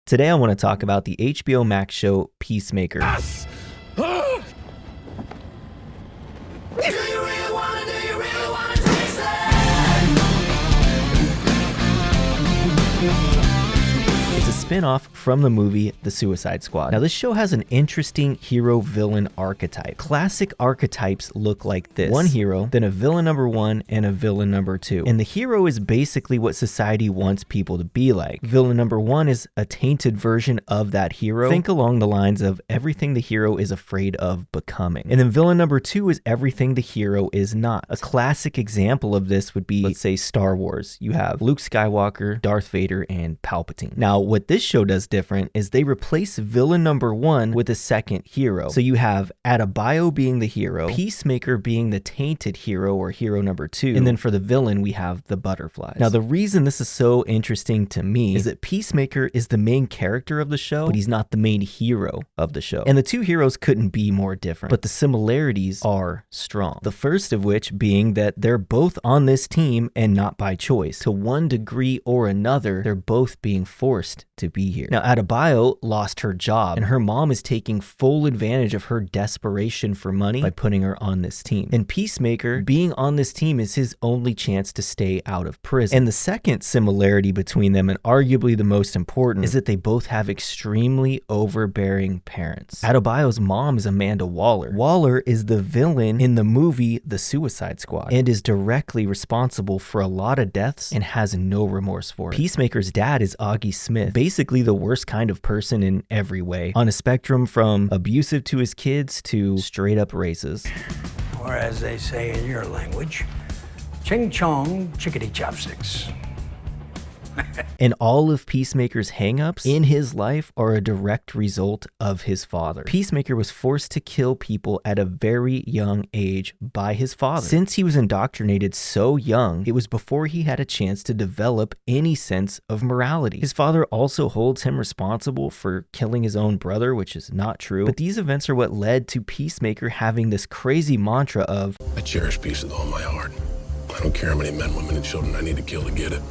Today I want to talk about the HBO Max show Peacemaker. Yes! It's a spin-off from the movie The Suicide Squad. Now this show has an interesting hero-villain archetype. Classic archetypes look like this. One hero, then a villain number one, and a villain number two. And the hero is basically what society wants people to be like. Villain number one is a tainted version of that hero. Think along the lines of everything the hero is afraid of becoming. And then villain number two is everything the hero is not. A classic example of this would be, let's say, Star Wars. You have Luke Skywalker, Darth Vader, and Palpatine. Now, what this show does different is they replace villain number one with a second hero. So you have Adebayo being the hero, Peacemaker being the tainted hero or hero number two, and then for the villain we have the butterflies. Now the reason this is so interesting to me is that Peacemaker is the main character of the show, but he's not the main hero of the show. And the two heroes couldn't be more different, but the similarities are strong. The first of which being that they're both on this team and not by choice. To one degree or another, they're both being forced to be here. Now Adebayo lost her job and her mom is taking full advantage of her desperation for money by putting her on this team. And Peacemaker being on this team is his only chance to stay out of prison. And the second similarity between them, and arguably the most important, is that they both have extremely overbearing parents. Adebayo's mom is Amanda Waller. Waller is the villain in the movie The Suicide Squad and is directly responsible for a lot of deaths and has no remorse for it. Peacemaker's dad is Augie Smith, basically the worst kind of person in every way, on a spectrum from abusive to his kids to straight up racist. Or as they say in your language, ching chong chickadee chopsticks. And all of Peacemaker's hangups in his life are a direct result of his father. Peacemaker was forced to kill people at a very young age by his father. Since he was indoctrinated so young, it was before he had a chance to develop any sense of morality. His father also holds him responsible for killing his own brother, which is not true. But these events are what led to Peacemaker having this crazy mantra of, I cherish peace with all my heart. I don't care how many men, women, and children I need to kill to get it.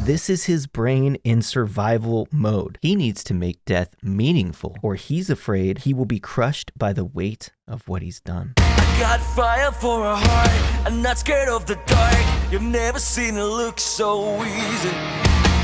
this is his brain in survival mode. He needs to make death meaningful, or he's afraid he will be crushed by the weight of what he's done. I got fire for a heart, I'm not scared of the dark. You've never seen it look so easy.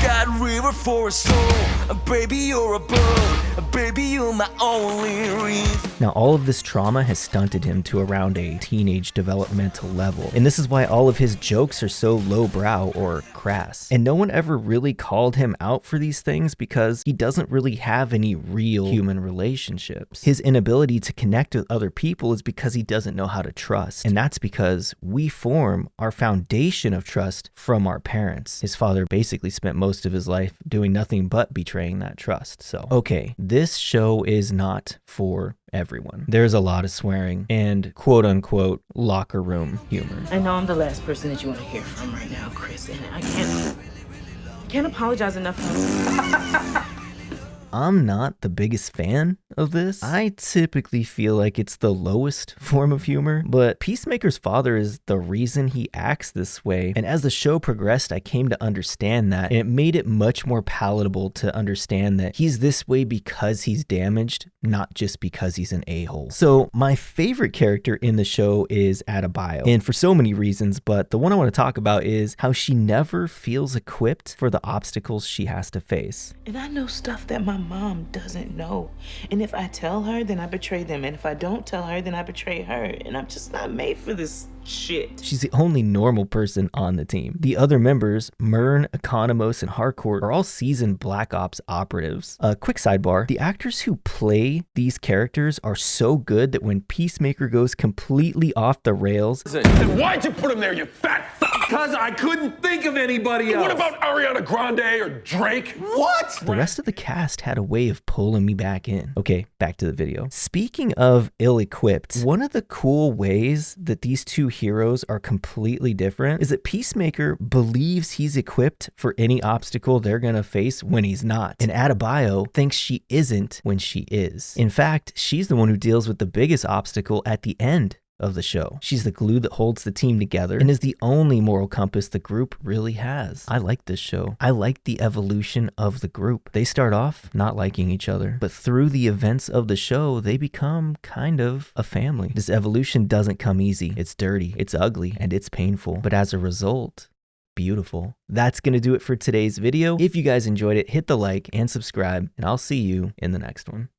Got river for a soul, baby you're a bird, baby you're my only reason. Now all of this trauma has stunted him to around a teenage developmental level, and this is why all of his jokes are so lowbrow or crass. And no one ever really called him out for these things because he doesn't really have any real human relationships. His inability to connect with other people is because he doesn't know how to trust, and that's because we form our foundation of trust from our parents. His father basically spent most of his life doing nothing but betraying that trust. So, okay, this show is not for everyone. There's a lot of swearing and quote unquote locker room humor. I know I'm the last person that you want to hear from right now, Chris, and I can't apologize enough for I'm not the biggest fan of this. I typically feel like it's the lowest form of humor, but Peacemaker's father is the reason he acts this way. And as the show progressed, I came to understand that, and it made it much more palatable to understand that he's this way because he's damaged, not just because he's an a-hole. So my favorite character in the show is Adebayo, and for so many reasons, but the one I want to talk about is how she never feels equipped for the obstacles she has to face. And I know stuff that my mom doesn't know. And if I tell her, then I betray them. And if I don't tell her, then I betray her. And I'm just not made for this shit. She's the only normal person on the team. The other members, Myrn, Economos, and Harcourt, are all seasoned Black Ops operatives. A quick sidebar, the actors who play these characters are so good that when Peacemaker goes completely off the rails... Then why'd you put him there, you fat fuck? Because I couldn't think of anybody else. What about Ariana Grande or Drake? What? The rest of the cast had a way of pulling me back in. Okay, back to the video. Speaking of ill-equipped, one of the cool ways that these two heroes are completely different is that Peacemaker believes he's equipped for any obstacle they're gonna face when he's not. And Adebayo thinks she isn't when she is. In fact, she's the one who deals with the biggest obstacle at the end of the show. She's the glue that holds the team together and is the only moral compass the group really has. I like this show. I like the evolution of the group. They start off not liking each other, but through the events of the show, they become kind of a family. This evolution doesn't come easy. It's dirty, it's ugly, and it's painful. But as a result, beautiful. That's going to do it for today's video. If you guys enjoyed it, hit the like and subscribe, and I'll see you in the next one.